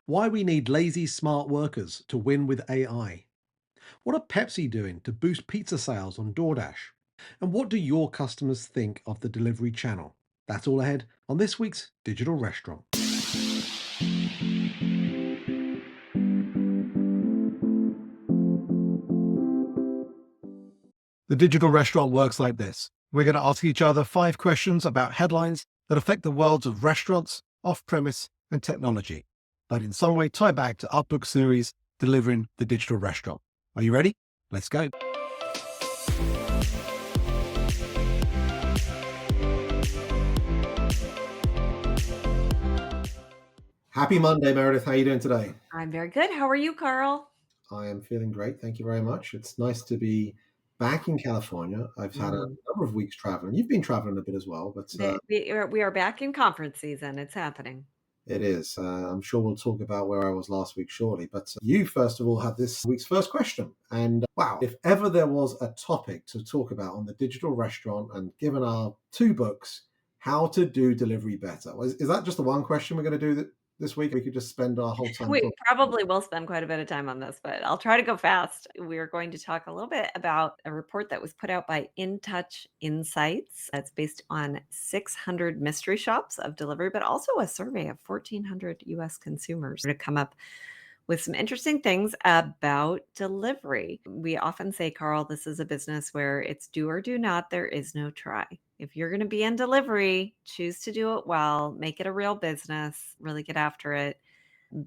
Why we need lazy smart workers to win with AI. What are Pepsi doing to boost pizza sales on DoorDash? And what do your customers think of the delivery channel? That's all ahead on this week's Digital Restaurant. The digital restaurant works like this. We're going to ask each other 5 questions about headlines that affect the worlds of restaurants, off-premise, and technology, that in some way tie back to our book series, Delivering the Digital Restaurant. Are you ready? Let's go. Happy Monday, Meredith. How are you doing today? I'm very good. How are you, Carl? I am feeling great. Thank you very much. It's nice to be back in California. I've had a Mm. number of weeks traveling. You've been traveling a bit as well, but We are back in conference season. It's happening. it is. I'm sure we'll talk about where I was last week shortly. But you, first of all, had this week's first question. And wow, if ever there was a topic to talk about on the digital restaurant, and given our 2 books, how to do delivery better. Is that just the one question we're going to do this week? We could just spend our whole time We talking. probably will spend quite a bit of time on this, but I'll try to go fast. We're going to talk a little bit about a report that was put out by InTouch Insights. That's based on 600 mystery shops of delivery, but also a survey of 1,400 US consumers to come up with some interesting things about delivery. We often say, Carl, this is a business where it's do or do not, there is no try. If you're going to be in delivery, choose to do it well, make it a real business, really get after it.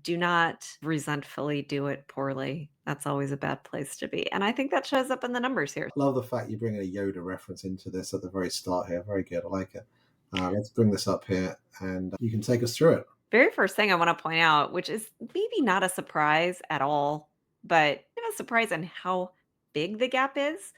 Do not resentfully do it poorly. That's always a bad place to be. And I think that shows up in the numbers here. Love the fact you bring a Yoda reference into this at the very start here. Very good. I like it. Let's bring this up here and you can take us through it. Very first thing I want to point out, which is maybe not a surprise at all, but a surprise in how big the gap is.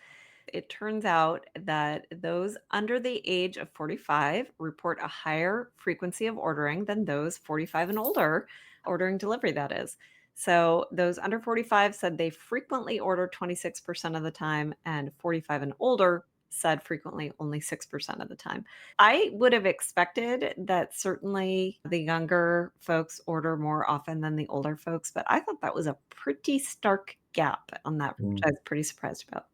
It turns out that those under the age of 45 report a higher frequency of ordering than those 45 and older, ordering delivery, that is. So those under 45 said they frequently order 26% of the time, and 45 and older said frequently only 6% of the time. I would have expected that certainly the younger folks order more often than the older folks, but I thought that was a pretty stark gap on that, which Mm. I was pretty surprised about.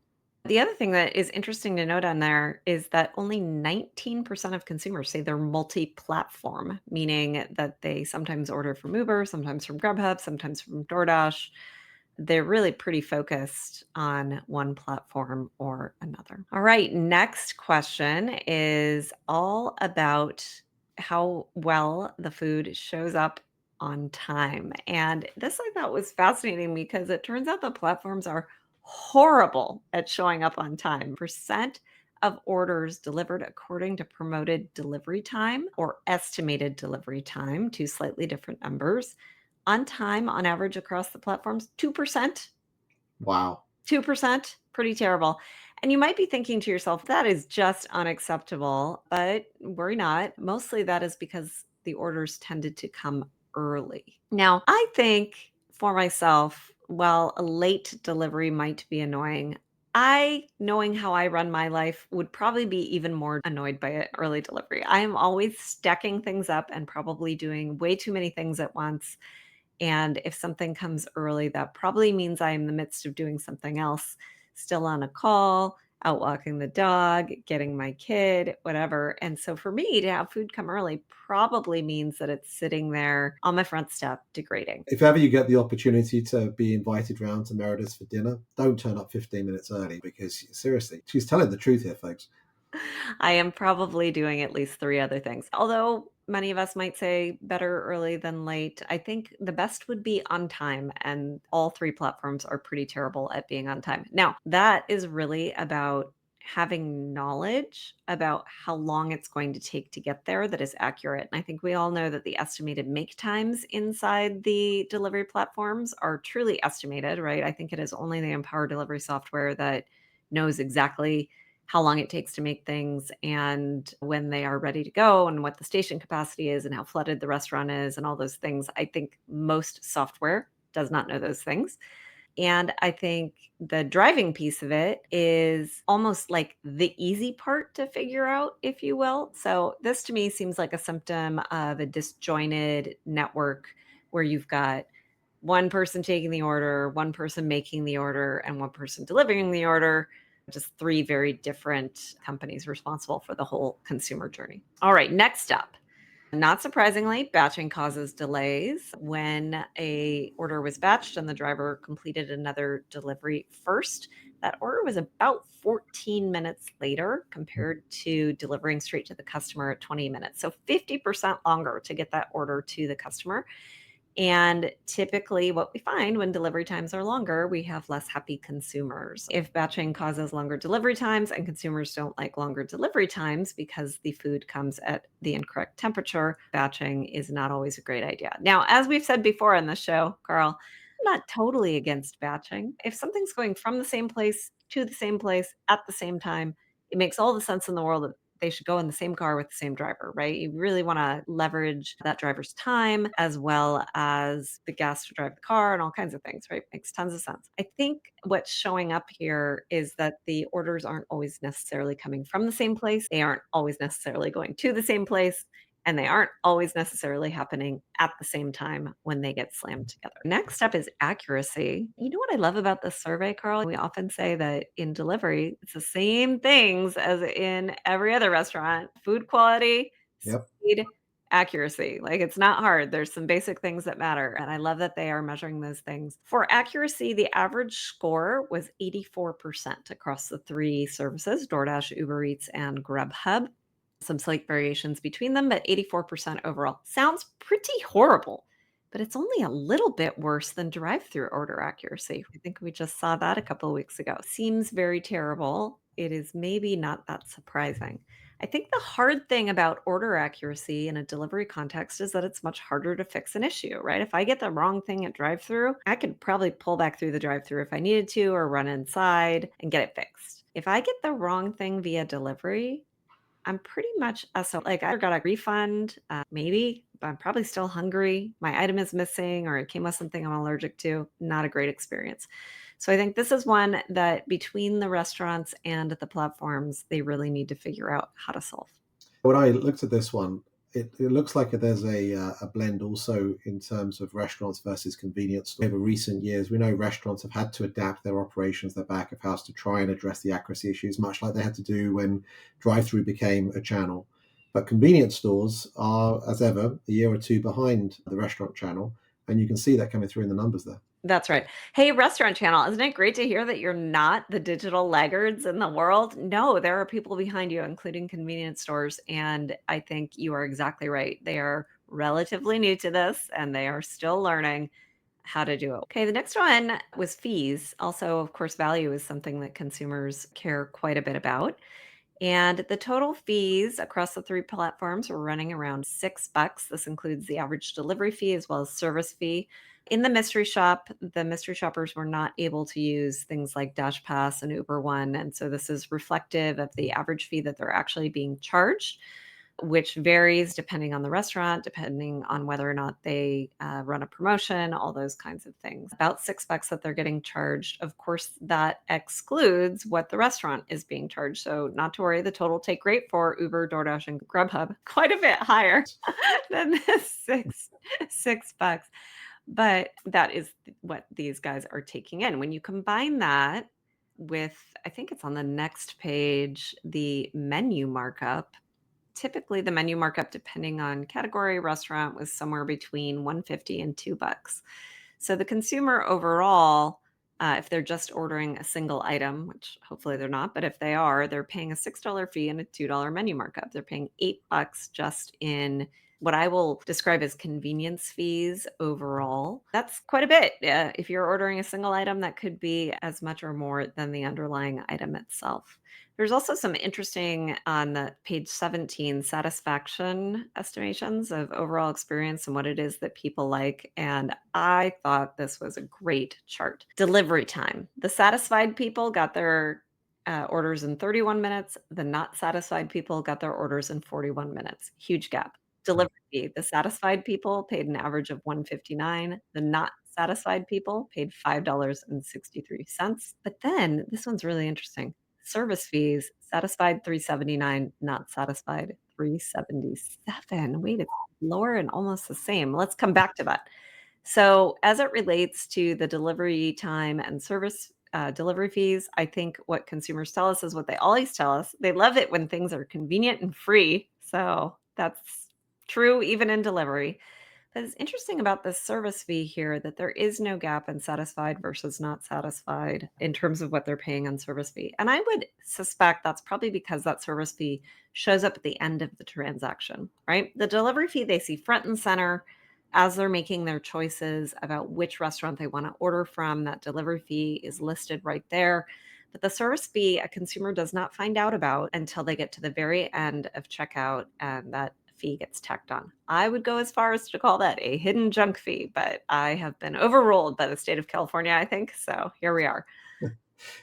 The other thing that is interesting to note on there is that only 19% of consumers say they're multi-platform, meaning that they sometimes order from Uber, sometimes from Grubhub, sometimes from DoorDash. They're really pretty focused on one platform or another. All right, next question is all about how well the food shows up on time. And this I thought was fascinating because it turns out the platforms are horrible at showing up on time. Percent of orders delivered according to promoted delivery time or estimated delivery time, two slightly different numbers. On time, on average across the platforms, 2%. Wow. 2%, pretty terrible. And you might be thinking to yourself, that is just unacceptable, but worry not. Mostly that is because the orders tended to come early. Now, I think for myself, while a late delivery might be annoying, knowing how I run my life, would probably be even more annoyed by an early delivery. I am always stacking things up and probably doing way too many things at once. And if something comes early, that probably means I am in the midst of doing something else, still on a call, out walking the dog, getting my kid, whatever. And so for me to have food come early probably means that it's sitting there on my front step degrading. If ever you get the opportunity to be invited round to Meredith's for dinner, don't turn up 15 minutes early because seriously, she's telling the truth here, folks. I am probably doing at least 3 other things. Although many of us might say better early than late, I think the best would be on time, and all 3 platforms are pretty terrible at being on time. Now, that is really about having knowledge about how long it's going to take to get there that is accurate. And I think we all know that the estimated make times inside the delivery platforms are truly estimated, right? I think it is only the Empower Delivery software that knows exactly how long it takes to make things and when they are ready to go and what the station capacity is and how flooded the restaurant is and all those things. I think most software does not know those things. And I think the driving piece of it is almost like the easy part to figure out, if you will. So this to me seems like a symptom of a disjointed network where you've got one person taking the order, one person making the order, and one person delivering the order. Just three very different companies responsible for the whole consumer journey. All right, next up. Not surprisingly, batching causes delays. When a order was batched and the driver completed another delivery first, that order was about 14 minutes later compared to delivering straight to the customer at 20 minutes. So 50% longer to get that order to the customer. And typically, what we find when delivery times are longer, we have less happy consumers. If batching causes longer delivery times and consumers don't like longer delivery times because the food comes at the incorrect temperature, batching is not always a great idea. Now, as we've said before on the show, Carl, I'm not totally against batching. If something's going from the same place to the same place at the same time, it makes all the sense in the world that they should go in the same car with the same driver, right? You really want to leverage that driver's time as well as the gas to drive the car and all kinds of things, right? Makes tons of sense. I think what's showing up here is that the orders aren't always necessarily coming from the same place. They aren't always necessarily going to the same place. And they aren't always necessarily happening at the same time when they get slammed together. Next up is accuracy. You know what I love about this survey, Carl? We often say that in delivery, it's the same things as in every other restaurant: food quality, Yep. speed, accuracy. Like, it's not hard. There's some basic things that matter. And I love that they are measuring those things. For accuracy, the average score was 84% across the three services: DoorDash, Uber Eats, and Grubhub. Some slight variations between them, but 84% overall. Sounds pretty horrible, but it's only a little bit worse than drive-through order accuracy. I think we just saw that a couple of weeks ago. Seems very terrible. It is maybe not that surprising. I think the hard thing about order accuracy in a delivery context is that it's much harder to fix an issue, right? If I get the wrong thing at drive-through, I could probably pull back through the drive-through if I needed to or run inside and get it fixed. If I get the wrong thing via delivery, I'm pretty much SO like, I got a refund, maybe, but I'm probably still hungry. My item is missing or it came with something I'm allergic to. Not a great experience. So I think this is one that between the restaurants and the platforms, they really need to figure out how to solve. When I looked at this one, it looks like there's a blend also in terms of restaurants versus convenience stores. Over recent years, we know restaurants have had to adapt their operations, their back of house to try and address the accuracy issues, much like they had to do when drive-through became a channel. But convenience stores are, as ever, a year or two behind the restaurant channel, and you can see that coming through in the numbers there. That's right. Hey, Restaurant Channel, isn't it great to hear that you're not the digital laggards in the world? No, there are people behind you, including convenience stores. And I think you are exactly right. They are relatively new to this and they are still learning how to do it. Okay, the next one was fees. Also, of course, value is something that consumers care quite a bit about. And the total fees across the three platforms were running around $6. This includes the average delivery fee as well as service fee. In the mystery shop, the mystery shoppers were not able to use things like Dash Pass and Uber One. And so this is reflective of the average fee that they're actually being charged, which varies depending on the restaurant, depending on whether or not they run a promotion, all those kinds of things. About $6 that they're getting charged. Of course, that excludes what the restaurant is being charged. So, not to worry, the total take rate for Uber, DoorDash, and Grubhub quite a bit higher than the $6. But that is what these guys are taking in. When you combine that with, I think it's on the next page, the menu markup. Typically, the menu markup, depending on category, restaurant, was somewhere between 150 and $2. So the consumer overall, if they're just ordering a single item, which hopefully they're not, but if they are, they're paying a $6 fee and a $2 menu markup. They're paying $8 just in what I will describe as convenience fees overall. That's quite a bit. If you're ordering a single item, that could be as much or more than the underlying item itself. There's also some interesting on the page 17 satisfaction estimations of overall experience and what it is that people like. And I thought this was a great chart. Delivery time. The satisfied people got their orders in 31 minutes. The not satisfied people got their orders in 41 minutes. Huge gap. Delivery fee. The satisfied people paid an average of 159. The not satisfied people paid $5.63. But then this one's really interesting. Service fees, satisfied 379, not satisfied 377. Wait, it's lower and almost the same. Let's come back to that. So, as it relates to the delivery time and service delivery fees, I think what consumers tell us is what they always tell us. They love it when things are convenient and free. So, that's true even in delivery. But it's interesting about this service fee here that there is no gap in satisfied versus not satisfied in terms of what they're paying on service fee. And I would suspect that's probably because that service fee shows up at the end of the transaction, right? The delivery fee they see front and center as they're making their choices about which restaurant they want to order from. That delivery fee is listed right there. But the service fee, a consumer does not find out about until they get to the very end of checkout and that fee gets tacked on. I would go as far as to call that a hidden junk fee, but I have been overruled by the state of California, I think. So here we are.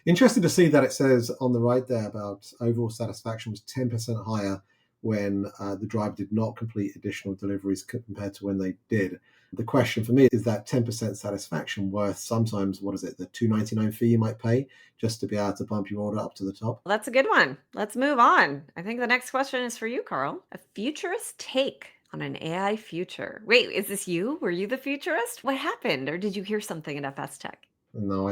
Interesting to see that it says on the right there about overall satisfaction was 10% higher when the driver did not complete additional deliveries compared to when they did. The question for me is that 10% satisfaction worth sometimes, what is it, the $2.99 fee you might pay just to be able to bump your order up to the top? Well, that's a good one. Let's move on. I think the next question is for you, Carl. A futurist take on an AI future. Wait, is this you? Were you the futurist? What happened? Or did you hear something at FS Tech? No,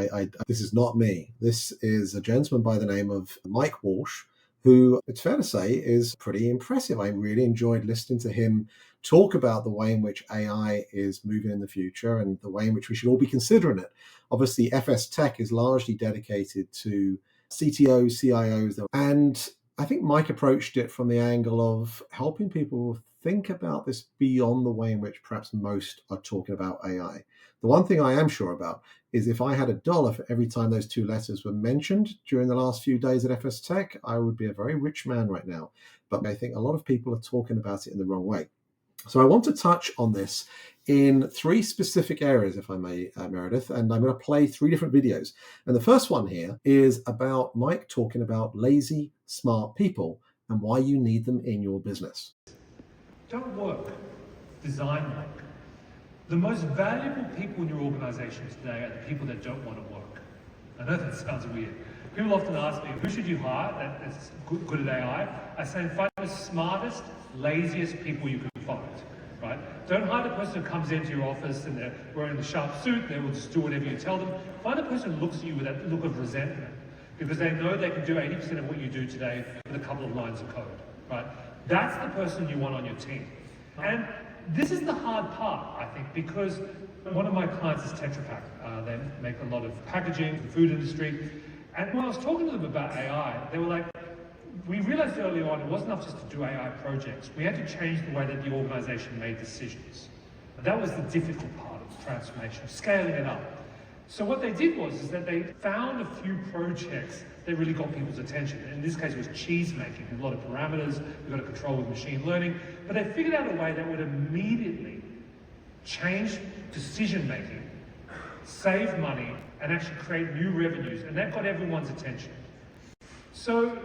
this is not me. This is a gentleman by the name of Mike Walsh, who it's fair to say is pretty impressive. I really enjoyed listening to him talk about the way in which AI is moving in the future and the way in which we should all be considering it. Obviously, FS Tech is largely dedicated to CTOs, CIOs, and I think Mike approached it from the angle of helping people think about this beyond the way in which perhaps most are talking about AI. The one thing I am sure about is if I had $1 for every time those two letters were mentioned during the last few days at FS Tech, I would be a very rich man right now. But I think a lot of people are talking about it in the wrong way. So I want to touch on this in three specific areas, if I may, Meredith, and I'm going to play three different videos. And the first one here is about Mike talking about lazy, smart people and why you need them in your business. Don't work, design work. The most valuable people in your organization today are the people that don't want to work. I know that sounds weird. People often ask me, who should you hire that's good at AI? I say, find the smartest, laziest people you can find, right? Don't hire the person who comes into your office and they're wearing the sharp suit, they will just do whatever you tell them. Find the person who looks at you with that look of resentment because they know they can do 80% of what you do today with a couple of lines of code, right? That's the person you want on your team. And this is the hard part, I think, because one of my clients is Tetra Pak. They make a lot of packaging for the food industry. And when I was talking to them about AI, they were like, we realized early on it wasn't enough just to do AI projects. We had to change the way that the organization made decisions. And that was the difficult part of the transformation, scaling it up. So what they did is that they found a few projects that really got people's attention. In this case, it was cheese making, a lot of parameters, you've got to control with machine learning. But they figured out a way that would immediately change decision making, save money, and actually create new revenues. And that got everyone's attention. So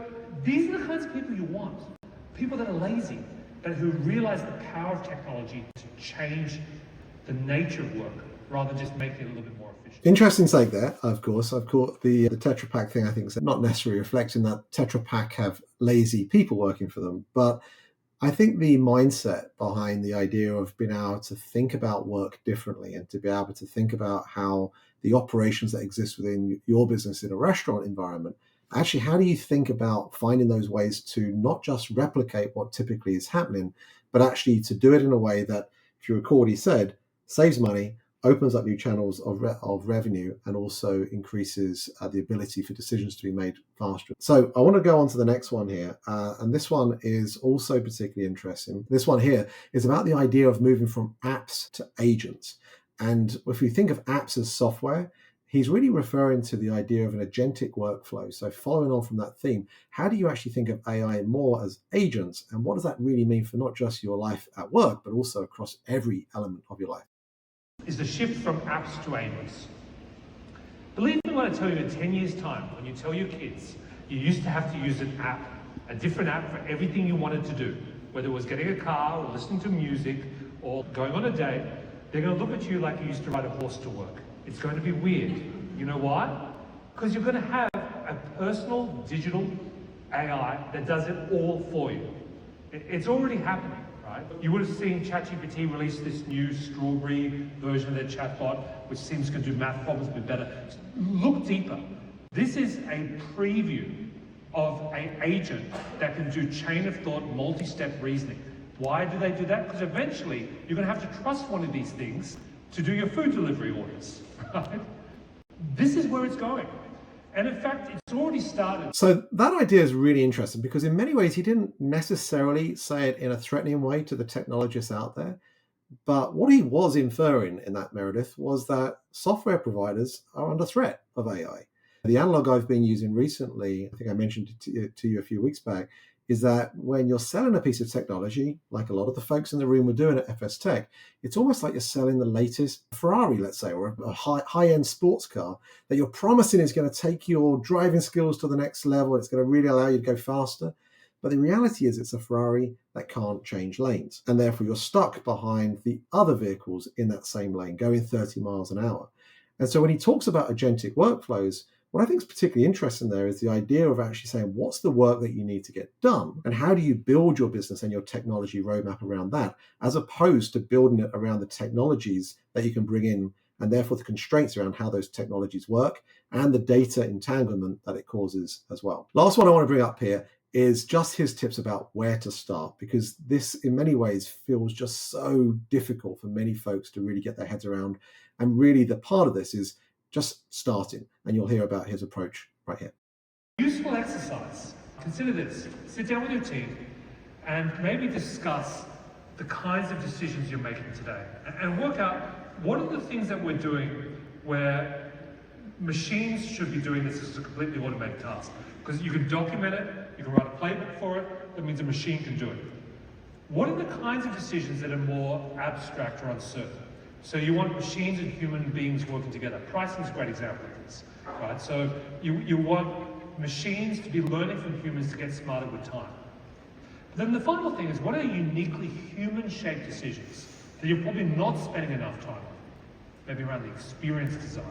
these are the kinds of people you want. People that are lazy, but who realize the power of technology to change the nature of work rather than just make it a little bit more efficient. Interesting take there, of course. I've caught the Tetra Pak thing, I think, is not necessarily reflecting that Tetra Pak have lazy people working for them. But I think the mindset behind the idea of being able to think about work differently and to be able to think about how the operations that exist within your business in a restaurant environment, actually, how do you think about finding those ways to not just replicate what typically is happening, but actually to do it in a way that, if you recall what he said, saves money, opens up new channels of revenue, and also increases the ability for decisions to be made faster. So I want to go on to the next one here. And this one is also particularly interesting. This one here is about the idea of moving from apps to agents. And if we think of apps as software, he's really referring to the idea of an agentic workflow. So following on from that theme, how do you actually think of AI more as agents? And what does that really mean for not just your life at work, but also across every element of your life? Is the shift from apps to agents. Believe me when I tell you in 10 years' time, when you tell your kids, you used to have to use an app, a different app for everything you wanted to do, whether it was getting a car or listening to music or going on a date, they're going to look at you like you used to ride a horse to work. It's going to be weird. You know why? Because you're going to have a personal digital AI that does it all for you. It's already happening, right? right? You would have seen ChatGPT release this new strawberry version of their chatbot, which seems to do math problems a bit better. Look deeper. This is a preview of an agent that can do chain of thought, multi-step reasoning. Why do they do that? Because eventually you're going to have to trust one of these things to do your food delivery orders, right? This is where it's going. And in fact, it's already started. So that idea is really interesting because in many ways he didn't necessarily say it in a threatening way to the technologists out there. But what he was inferring in that, Meredith, was that software providers are under threat of AI. The analog I've been using recently, I think I mentioned it to you a few weeks back, is that when you're selling a piece of technology, like a lot of the folks in the room were doing at FS Tech, it's almost like you're selling the latest Ferrari, let's say, or a high-end sports car that you're promising is going to take your driving skills to the next level. It's going to really allow you to go faster. But the reality is it's a Ferrari that can't change lanes. And therefore, you're stuck behind the other vehicles in that same lane, going 30 miles an hour. And so when he talks about agentic workflows, what I think is particularly interesting there is the idea of actually saying, what's the work that you need to get done? And how do you build your business and your technology roadmap around that, as opposed to building it around the technologies that you can bring in, and therefore the constraints around how those technologies work and the data entanglement that it causes as well. Last one I want to bring up here is just his tips about where to start, because this in many ways feels just so difficult for many folks to really get their heads around. And really the part of this is just starting, and you'll hear about his approach right here. Useful exercise. Consider this. Sit down with your team and maybe discuss the kinds of decisions you're making today and work out what are the things that we're doing where machines should be doing this as a completely automated task. Because you can document it, you can write a playbook for it, that means a machine can do it. What are the kinds of decisions that are more abstract or uncertain? So you want machines and human beings working together. Pricing is a great example of this, right? So you want machines to be learning from humans to get smarter with time. But then the final thing is, what are uniquely human-shaped decisions that you're probably not spending enough time on? Maybe around the experience design,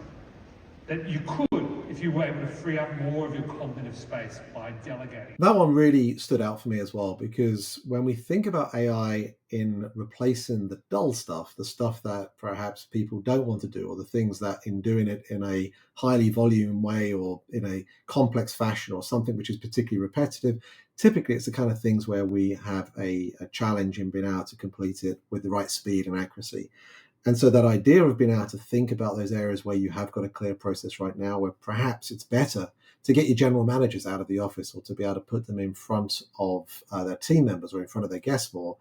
that you could if you were able to free up more of your cognitive space by delegating. That one really stood out for me as well, because when we think about AI in replacing the dull stuff, the stuff that perhaps people don't want to do, or the things that in doing it in a highly volume way or in a complex fashion or something which is particularly repetitive, typically it's the kind of things where we have a challenge in being able to complete it with the right speed and accuracy. And so that idea of being able to think about those areas where you have got a clear process right now, where perhaps it's better to get your general managers out of the office or to be able to put them in front of their team members or in front of their guests more,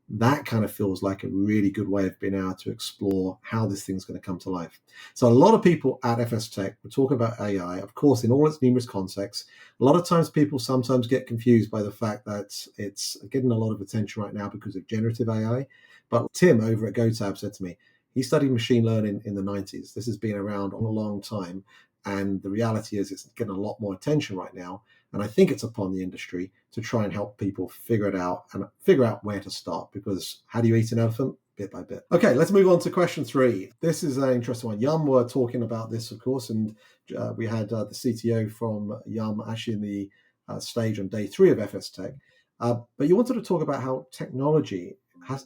that kind of feels like a really good way of being able to explore how this thing's going to come to life. So a lot of people at FS Tech were talking about AI, of course, in all its numerous contexts. A lot of times people sometimes get confused by the fact that it's getting a lot of attention right now because of generative AI. But Tim over at GoTab said to me, he studied machine learning in the 90s. This has been around a long time. And the reality is it's getting a lot more attention right now. And I think it's upon the industry to try and help people figure it out and figure out where to start, because how do you eat an elephant? Bit by bit. Okay, let's move on to question 3. This is an interesting one. Yum were talking about this, of course, and we had the CTO from Yum actually in the stage on day 3 of FS Tech. But you wanted to talk about how technology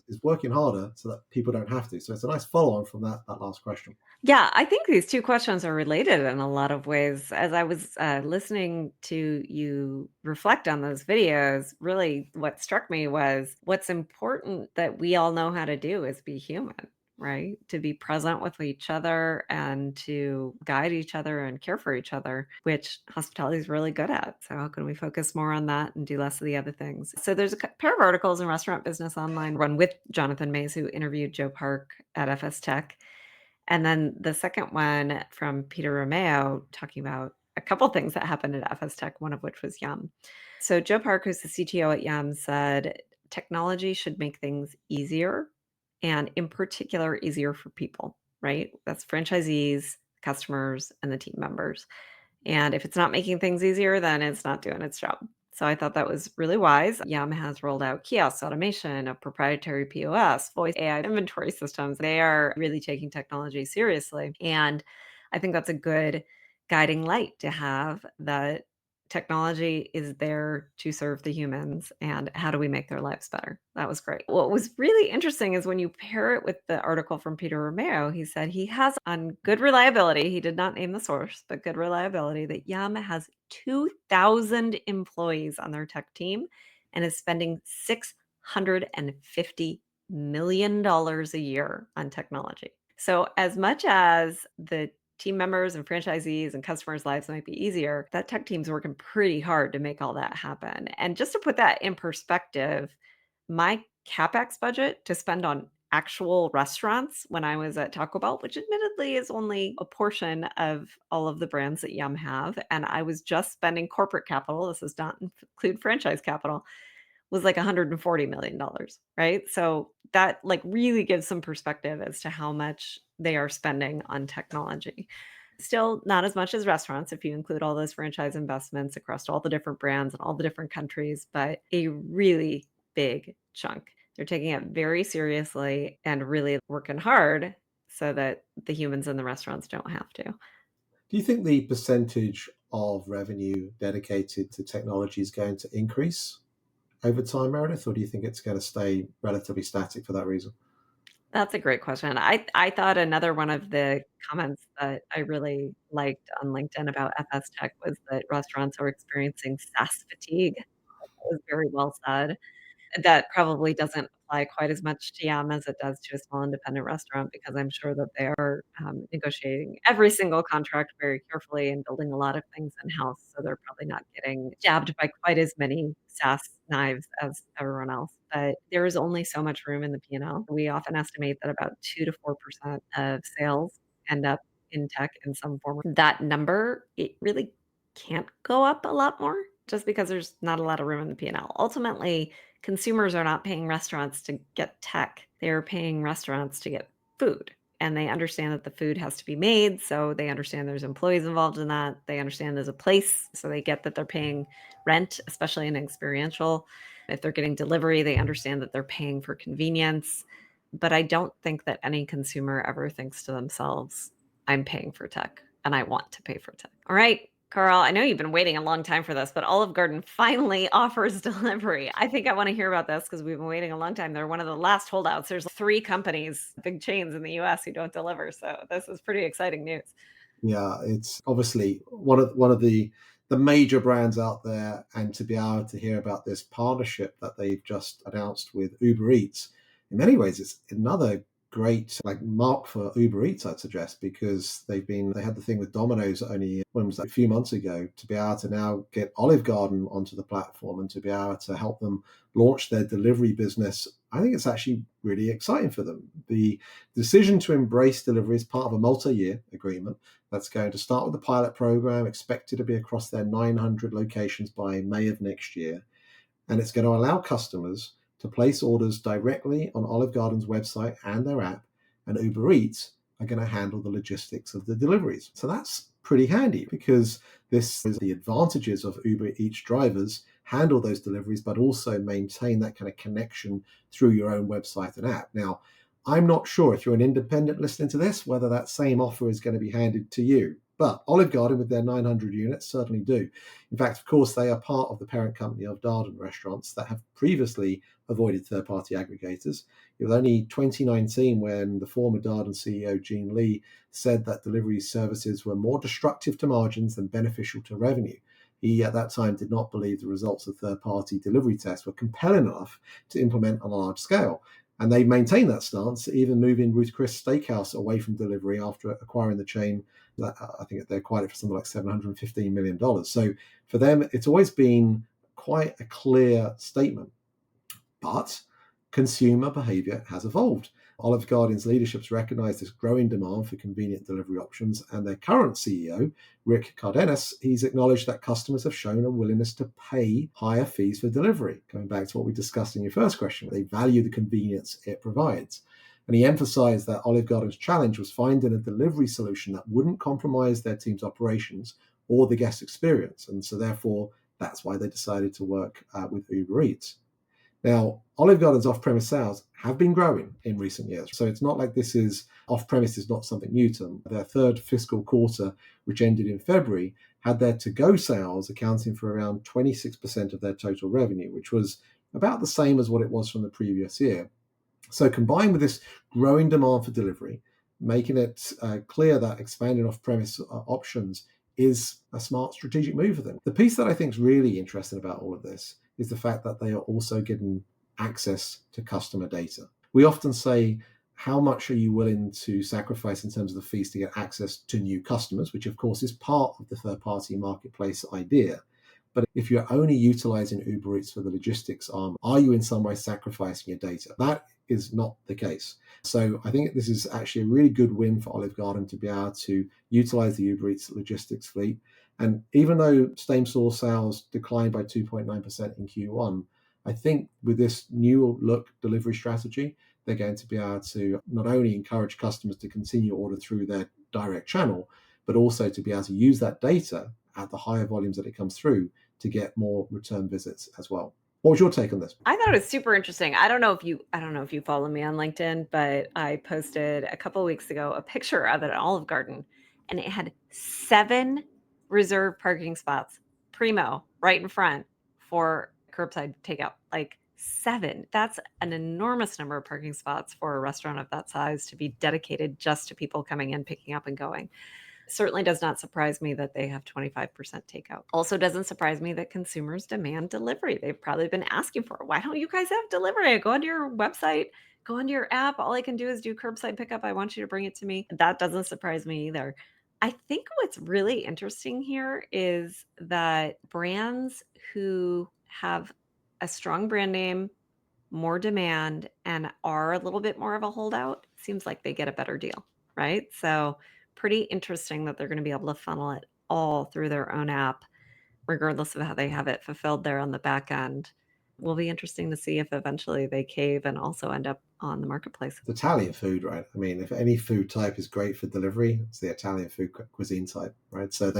is working harder so that people don't have to. So it's a nice follow-on from that last question. Yeah, I think these two questions are related in a lot of ways. As I was listening to you reflect on those videos, really what struck me was what's important that we all know how to do is be human, right? To be present with each other and to guide each other and care for each other, which hospitality is really good at. So how can we focus more on that and do less of the other things? So there's a pair of articles in Restaurant Business Online, one with Jonathan Mays, who interviewed Joe Park at FS Tech. And then the second one from Peter Romeo talking about a couple things that happened at FS Tech, one of which was Yum. So Joe Park, who's the CTO at Yum, said technology should make things easier, and in particular, easier for people, right? That's franchisees, customers, and the team members. And if it's not making things easier, then it's not doing its job. So I thought that was really wise. Yum has rolled out kiosk automation, a proprietary POS, voice AI inventory systems. They are really taking technology seriously. And I think that's a good guiding light to have, that Technology is there to serve the humans, and how do we make their lives better? That was great. What was really interesting is when you pair it with the article from Peter Romeo, he said he has on good reliability, he did not name the source, but good reliability, that Yum has 2,000 employees on their tech team and is spending $650 million a year on technology. So, as much as the team members and franchisees and customers' lives might be easier, that tech team's working pretty hard to make all that happen. And just to put that in perspective, my CapEx budget to spend on actual restaurants when I was at Taco Bell, which admittedly is only a portion of all of the brands that Yum have, and I was just spending corporate capital, this does not include franchise capital, was like $140 million, right? So that like really gives some perspective as to how much they are spending on technology. Still not as much as restaurants if you include all those franchise investments across all the different brands and all the different countries, but a really big chunk. They're taking it very seriously and really working hard so that the humans in the restaurants don't have to. Do you think the percentage of revenue dedicated to technology is going to increase over time, Meredith, or do you think it's going to stay relatively static for that reason? That's a great question. I thought another one of the comments that I really liked on LinkedIn about FS Tech was that restaurants are experiencing SaaS fatigue. That was very well said. That probably doesn't apply quite as much to Yum as it does to a small independent restaurant because I'm sure that they are, negotiating every single contract very carefully and building a lot of things in-house, so they're probably not getting jabbed by quite as many SaaS knives as everyone else, but there is only so much room in the P&L. We often estimate that about 2 to 4% of sales end up in tech in some form. That number, it really can't go up a lot more just because there's not a lot of room in the P&L. Ultimately, consumers are not paying restaurants to get tech. They're paying restaurants to get food. And they understand that the food has to be made. So they understand there's employees involved in that. They understand there's a place. So they get that they're paying rent, especially in experiential. If they're getting delivery, they understand that they're paying for convenience. But I don't think that any consumer ever thinks to themselves, I'm paying for tech and I want to pay for tech. All right, Carl, I know you've been waiting a long time for this, but Olive Garden finally offers delivery. I think I want to hear about this because we've been waiting a long time. They're one of the last holdouts. There's 3 companies, big chains in the US who don't deliver. So this is pretty exciting news. Yeah, it's obviously one of the major brands out there, and to be able to hear about this partnership that they've just announced with Uber Eats, in many ways, it's another great like mark for Uber Eats, I'd suggest, because they had the thing with Domino's only when was that, a few months ago, to be able to now get Olive Garden onto the platform and to be able to help them launch their delivery business. I think it's actually really exciting for them. The decision to embrace delivery is part of a multi-year agreement that's going to start with the pilot program, expected to be across their 900 locations by May of next year. And it's going to allow customers to place orders directly on Olive Garden's website and their app, and Uber Eats are going to handle the logistics of the deliveries. So that's pretty handy because this is the advantages of Uber Eats drivers handle those deliveries, but also maintain that kind of connection through your own website and app. Now, I'm not sure if you're an independent listening to this, whether that same offer is going to be handed to you. But Olive Garden, with their 900 units, certainly do. In fact, of course, they are part of the parent company of Darden Restaurants that have previously avoided third-party aggregators. It was only 2019 when the former Darden CEO, Gene Lee, said that delivery services were more destructive to margins than beneficial to revenue. He, at that time, did not believe the results of third-party delivery tests were compelling enough to implement on a large scale. And they maintained that stance, even moving Ruth Chris Steakhouse away from delivery after acquiring the chain. I think they acquired it for something like $715 million. So for them, it's always been quite a clear statement. But consumer behavior has evolved. Olive Garden's leadership's recognized this growing demand for convenient delivery options, and their current CEO, Rick Cardenas, he's acknowledged that customers have shown a willingness to pay higher fees for delivery. Going back to what we discussed in your first question, they value the convenience it provides. And he emphasized that Olive Garden's challenge was finding a delivery solution that wouldn't compromise their team's operations or the guest experience. And so therefore, that's why they decided to work with Uber Eats. Now, Olive Garden's off-premise sales have been growing in recent years. So it's not like this is off-premise is not something new to them. Their third fiscal quarter, which ended in February, had their to-go sales accounting for around 26% of their total revenue, which was about the same as what it was from the previous year. So combined with this growing demand for delivery, making it clear that expanding off-premise options is a smart strategic move for them. The piece that I think is really interesting about all of this is the fact that they are also getting access to customer data. We often say, how much are you willing to sacrifice in terms of the fees to get access to new customers, which of course is part of the third-party marketplace idea. But if you're only utilizing Uber Eats for the logistics arm, are you in some way sacrificing your data? That is not the case. So I think this is actually a really good win for Olive Garden to be able to utilize the Uber Eats logistics fleet. And even though same-store sales declined by 2.9% in Q1, I think with this new look delivery strategy, they're going to be able to not only encourage customers to continue order through their direct channel, but also to be able to use that data at the higher volumes that it comes through to get more return visits as well. What was your take on this? I thought it was super interesting. I don't know if you follow me on LinkedIn, but I posted a couple of weeks ago a picture of an Olive Garden, and it had 7 reserved parking spots, primo, right in front for curbside takeout. Like 7. That's an enormous number of parking spots for a restaurant of that size to be dedicated just to people coming in, picking up and going. Certainly does not surprise me that they have 25% takeout. Also doesn't surprise me that consumers demand delivery. They've probably been asking for it. Why don't you guys have delivery? I go onto your website, go onto your app. All I can do is do curbside pickup. I want you to bring it to me. That doesn't surprise me either. I think what's really interesting here is that brands who have a strong brand name, more demand, and are a little bit more of a holdout, seems like they get a better deal, right? So pretty interesting that they're going to be able to funnel it all through their own app, regardless of how they have it fulfilled there on the back end. Will be interesting to see if eventually they cave and also end up on the marketplace. It's Italian food, right? I mean, if any food type is great for delivery, it's the Italian food cuisine type, right? So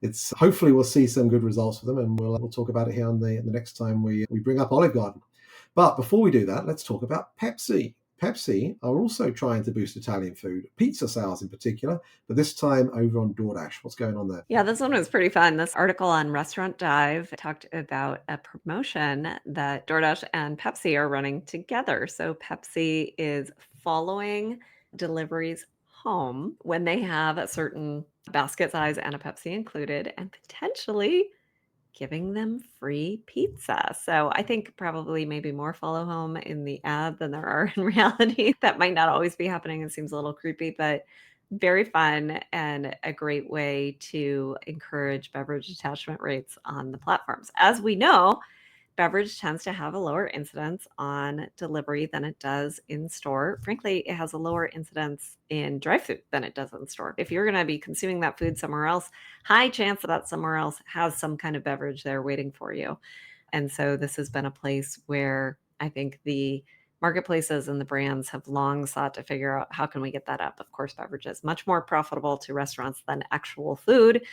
it's hopefully we'll see some good results for them, and we'll talk about it here on the next time we bring up Olive Garden. But before we do that, let's talk about Pepsi. Pepsi are also trying to boost Italian food, pizza sales in particular, but this time over on DoorDash. What's going on there? Yeah, this one was pretty fun. This article on Restaurant Dive talked about a promotion that DoorDash and Pepsi are running together. So Pepsi is following deliveries home when they have a certain basket size and a Pepsi included, and potentially giving them free pizza. So I think probably maybe more follow home in the ad than there are in reality. That might not always be happening. It seems a little creepy, but very fun and a great way to encourage beverage attachment rates on the platforms. As we know, beverage tends to have a lower incidence on delivery than it does in store. Frankly, it has a lower incidence in drive-thru than it does in store. If you're going to be consuming that food somewhere else, high chance that somewhere else has some kind of beverage there waiting for you. And so this has been a place where I think the marketplaces and the brands have long sought to figure out how can we get that up. Of course, beverages much more profitable to restaurants than actual food.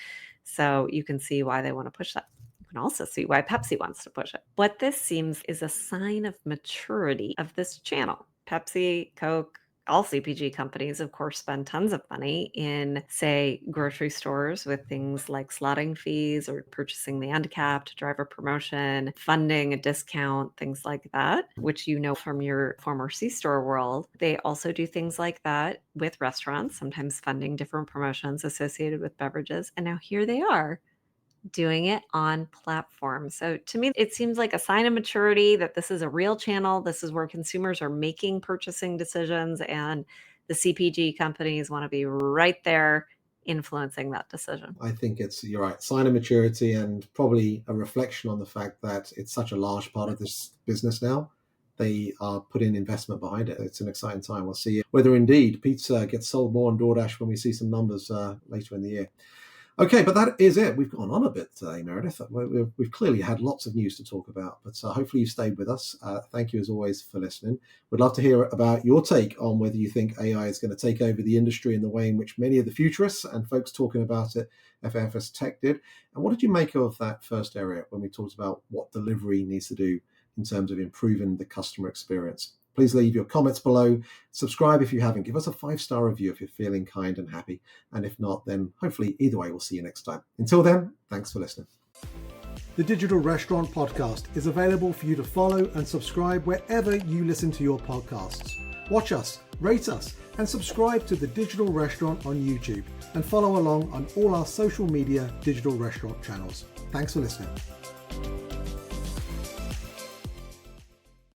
So you can see why they want to push that. You can also see why Pepsi wants to push it. What this seems is a sign of maturity of this channel. Pepsi, Coke, all CPG companies, of course, spend tons of money in, say, grocery stores with things like slotting fees or purchasing the end cap to drive a promotion, funding a discount, things like that, which you know from your former C-store world. They also do things like that with restaurants, sometimes funding different promotions associated with beverages. And now here they are doing it on platforms. So to me, it seems like a sign of maturity that this is a real channel. This is where consumers are making purchasing decisions, and the CPG companies want to be right there influencing that decision. I think you're right, sign of maturity and probably a reflection on the fact that it's such a large part of this business now. They are putting investment behind it. It's an exciting time. We'll see whether indeed pizza gets sold more on DoorDash when we see some numbers later in the year. Okay, but that is it. We've gone on a bit today, Meredith. We've clearly had lots of news to talk about, but hopefully you stayed with us. Thank you as always for listening. We'd love to hear about your take on whether you think AI is going to take over the industry in the way in which many of the futurists and folks talking about it, FFS Tech, did. And what did you make of that first area when we talked about what delivery needs to do in terms of improving the customer experience? Please leave your comments below. Subscribe if you haven't. Give us a 5-star review if you're feeling kind and happy. And if not, then hopefully either way, we'll see you next time. Until then, thanks for listening. The Digital Restaurant Podcast is available for you to follow and subscribe wherever you listen to your podcasts. Watch us, rate us, and subscribe to The Digital Restaurant on YouTube, and follow along on all our social media digital restaurant channels. Thanks for listening.